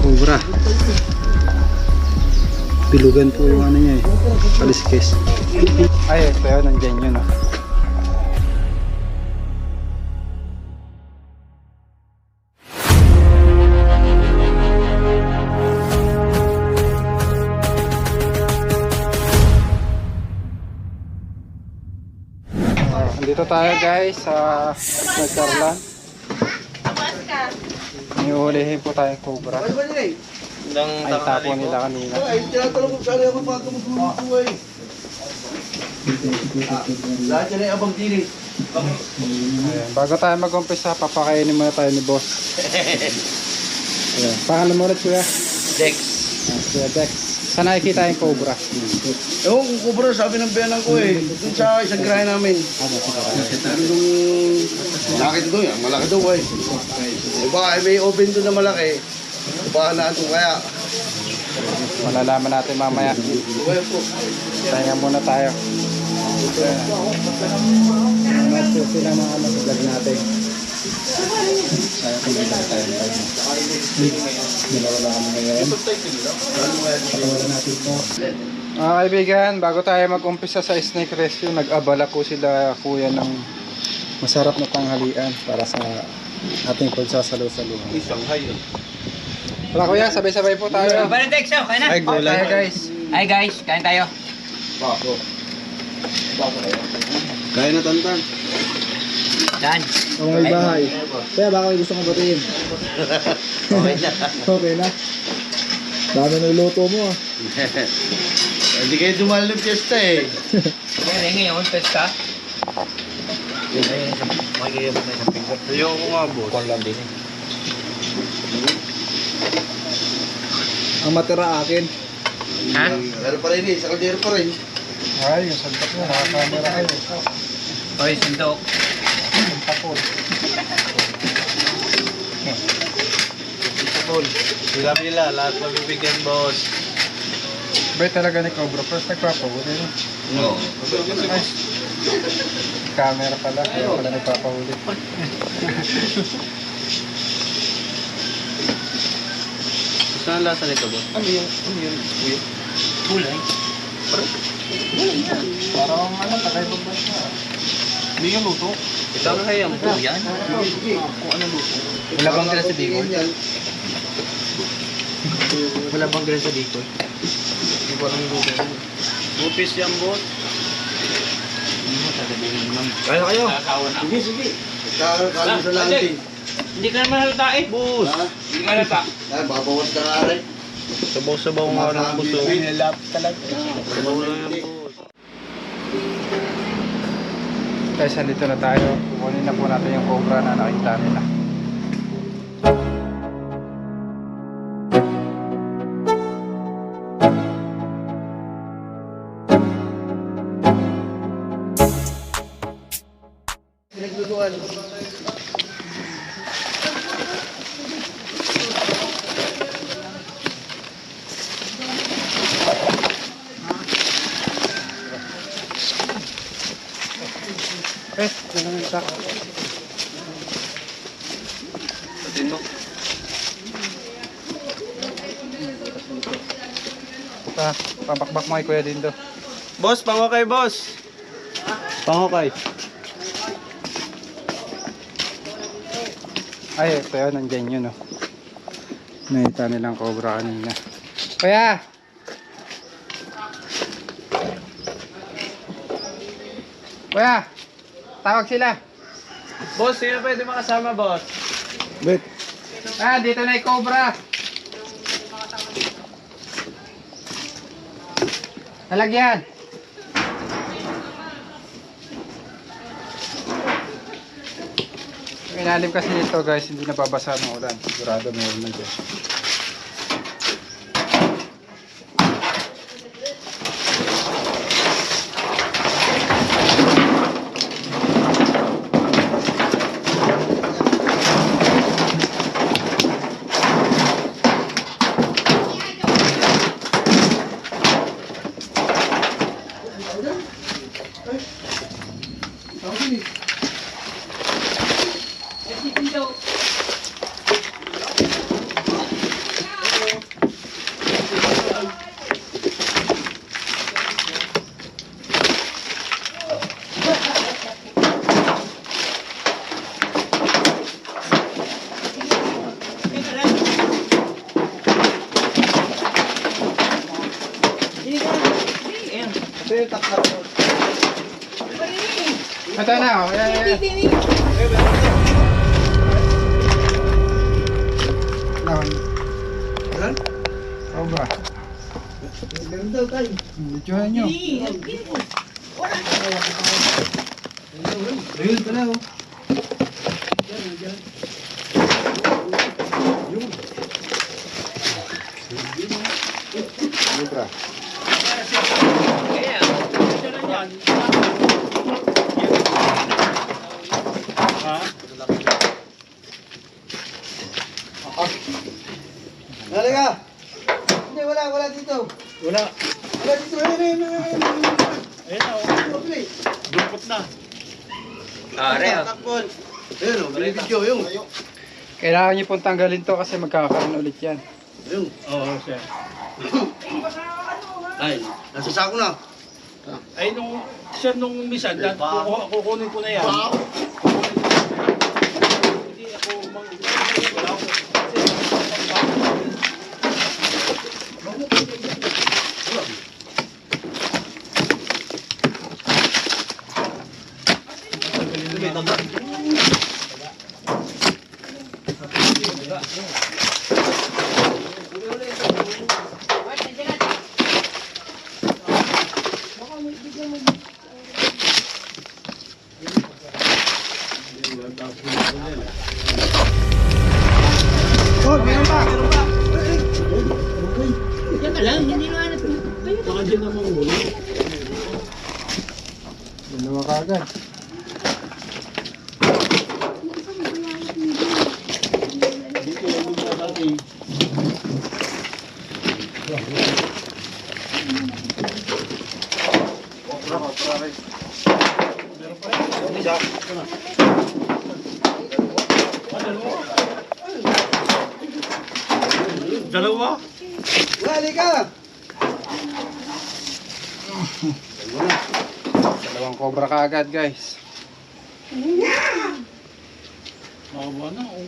Cobra. Bilugan po yung ano niya eh. Kaliskis. Ay, ito yun. Nandyan yun. Dito tayo guys sa Nagkarlan. Niuhulihin po tayong cobra. Ay tapo nila kanina. Ayan, bago tayo mag-umpisa, papakainin muna tayo ni boss. Ayan, pangalan mo ulit kuya? Dex. Kuya Dex. Saan nakikita yung cobra? Yung cobra sabi ng biyanan ko eh. Doon sa isang grahe namin. Malaki doon yan. Malaki doon eh. Baka may open doon na malaki. Baka naan doon kaya. Malalaman natin mamaya. Tayo muna tayo. Ano sila mga vlog natin. Kaya kumita tayo. Wala kami ngayon. Patawaran natin po. Mga kaibigan, bago tayo mag-umpisa sa snake rescue, nag-abala po sila kuya ng masarap na tanghalian para sa ating pagsasalo-saluhan. Wala kuya, sabay-sabay po tayo. Balitek siya, kain na. Ay, gulay guys. Ay guys, kain tayo. Kaya na tantan. Dan. Ang may bahay. Kaya baka may gusto kong batiin. Okay na. Okay na. Dami ng luto mo ah. Hindi kayo dumali ng piyesta eh. Kaya ngayon, pesta. Ayaw ko nga boss. Kung lang din eh. Ang matira akin. Ha? Lalo pa rin eh. Sa kaldero pa rin. Ay, yung saltak mo. Nakakamera kayo. Oy, sundok. Tapos. Bila-bila. Lahat mabibigyan boss. Bay talaga ni Cobra. First nagpapahuli. Oo. Ay. Camera pala. Kaya pala nagpapahuli. Saan lasa nito boss? Ano yun? Kulay. Parang ano, takay pa ba siya? Hindi yung luto. Ito na kaya mo yan? Kung ano luto. Wala bang gila sa Bicol? Wala bang gila sa Bicol? Hindi ko alam yung luto. Lupis yan boss. Kaya kayo? Sige, sige. Kakakalong sa lanting. Hindi ka naman halata eh. Boss. Hindi ka halata. Ay, babawas ka nga rin. Sabaw-sabaw nga rin ang puso. Pinilap talaga. Sabaw lang yan boss. Guys, nandito na tayo. Kukunin na po natin yung cobra na nakita nila. Pinagduduan. Okay, yun lang yung sack. Pabakbak mo kay Kuya Dindo. Boss, pangokay boss. Pangokay. Ay, ito yun, nandyan yun, oh. Nakita nilang cobra kanina. Kuya! Kuya! Tawag sila. Boss, sino pwede makasama boss? Bet. Ah, dito na yung cobra. Talagyan. Yung ilalim kasi nito guys, hindi nababasa ng ulan. Sigurado meron na dyan. yung taktak mo. Ito na, oh. Ayan, ayan. Naon. Ayan? Oo ba? Meron daw tayo. Medyohan nyo. Ayun pala oh. Libra. Dali ka! Hindi, wala dito. Wala. Wala dito. Ayun. Ayun na, dupot na. Takbol. Ayun oh, may video yung. Kailangan nyo pong tanggalin to kasi magkakaroon ulit yan. Ayun. Oo, sir. Ay, nasa sako na. Ay, nung misan, kukunin ko na yan. Hindi ako wala ako. Oh, meron pa! Baka dyan naman ulo. Dalawa ka agad. Dalawa? Dali ka! Dalawang cobra ka agad, guys. Makabuha na. Oh.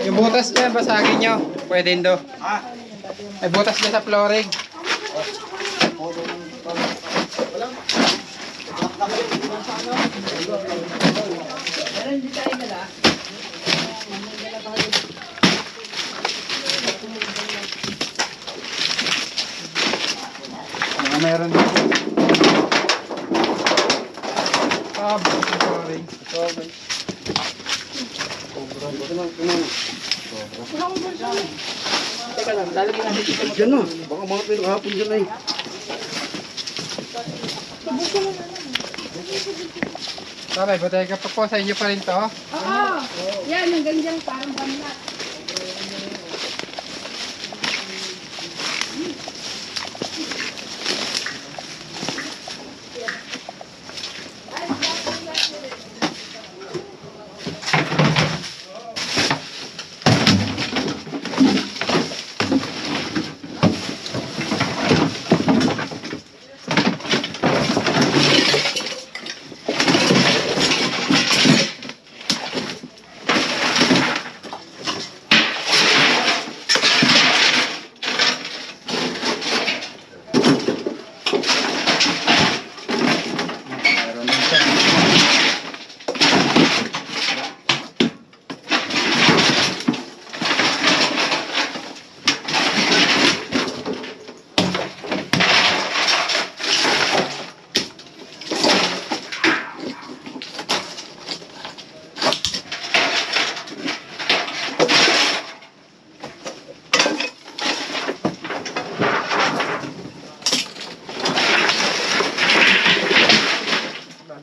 Yung butas niya, basagin nyo. Pwede do. May butas niya sa flooring. Meron din. Butas sa flooring. Okay. Teka lang, lalagyan natin dito. Diyan na. Baka mga pinakahapon dyan ay. Sabay, batay ka pa po. Sa inyo pa rin to. Oo. Yan, hanggang dyan, parang banlat.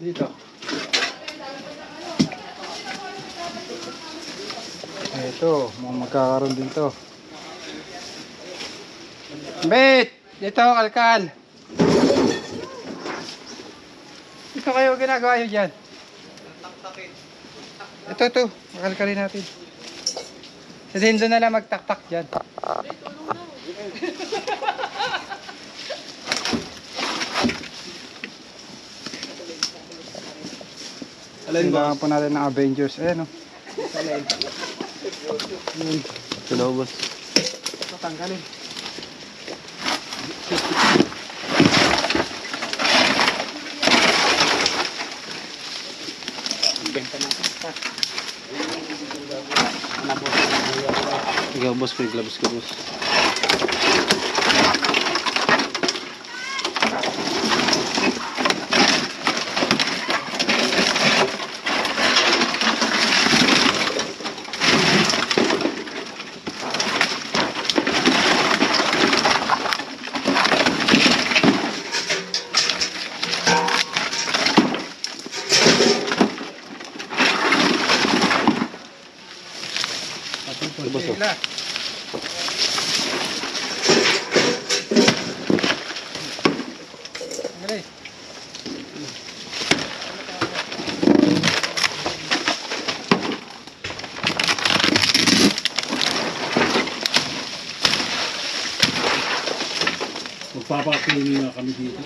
Dito. Ito, magkakaroon din to. Bet! Dito, kalkal. Ito kayo ginagawa nyo dyan. Ito. Makalkalin natin. Sa dindo na lang magtaktak dyan. Kailangan po natin ng Avengers. Ayan o. Hello, boss. Tatanggalin. Ikaw, boss, may gloves ko, boss. Sila. Tanggalin. Magpapakini nga kami dito.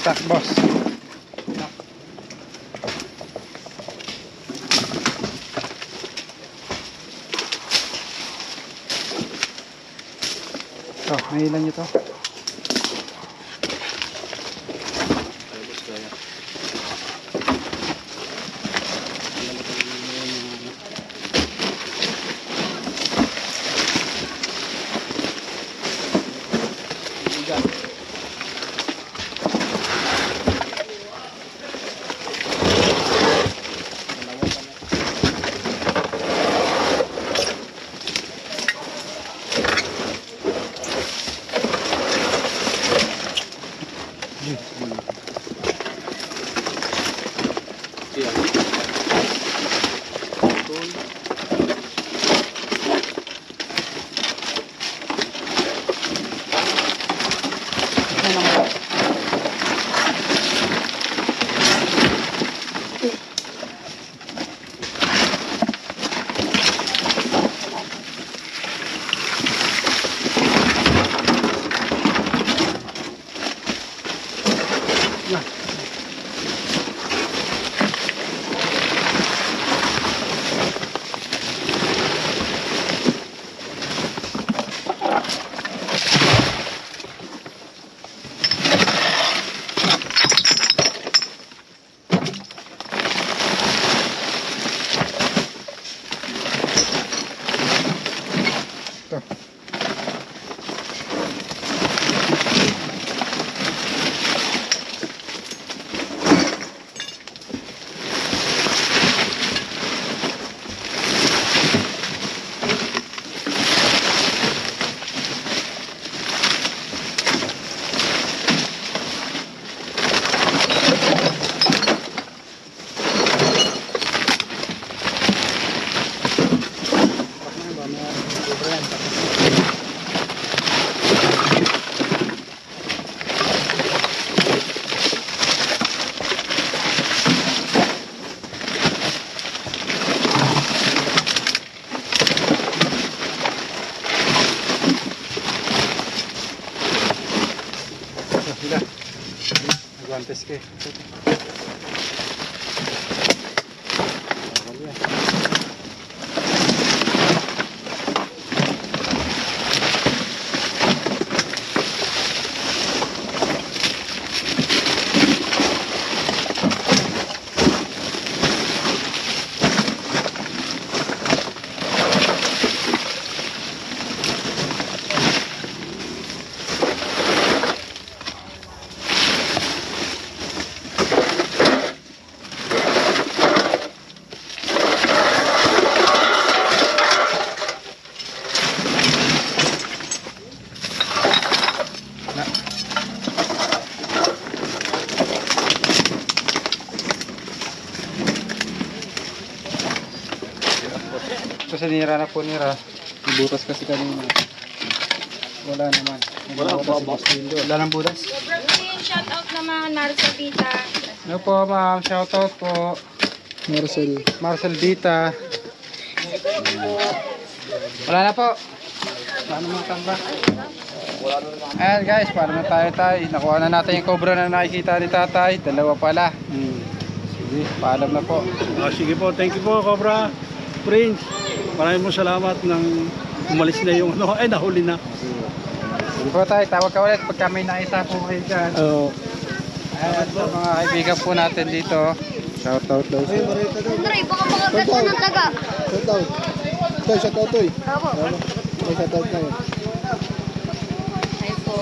Tak, boss. Ito, nahilan nyo to. Sila. Nagwantes ka eh. Ito sinira na po nira. Ibutas kasi kanina. Wala naman. Wala nang butas. Shout out naman Marcel Vita. Ano po ma'am, shoutout po. Marcel Vita. Wala na po. Paano mga tamba? Ayan guys, para na tayo. Nakuha na natin yung cobra na nakikita ni tatay. Dalawa pala. Sige, paalam na po. Sige po, thank you po, Cobra Prince. Maraming salamat nang umalis na yung ano. Ay, nahuli na. Sige po tayo, tawag ka ulit pagka may nakita po kayo dyan. Ayan, sa mga kaibigan po natin dito. Shoutout daw sa... Andre, baka makagat ka ng taga. Shoutout. Toy, shoutout, Toy. Opo. May shoutout na yun. Ay po.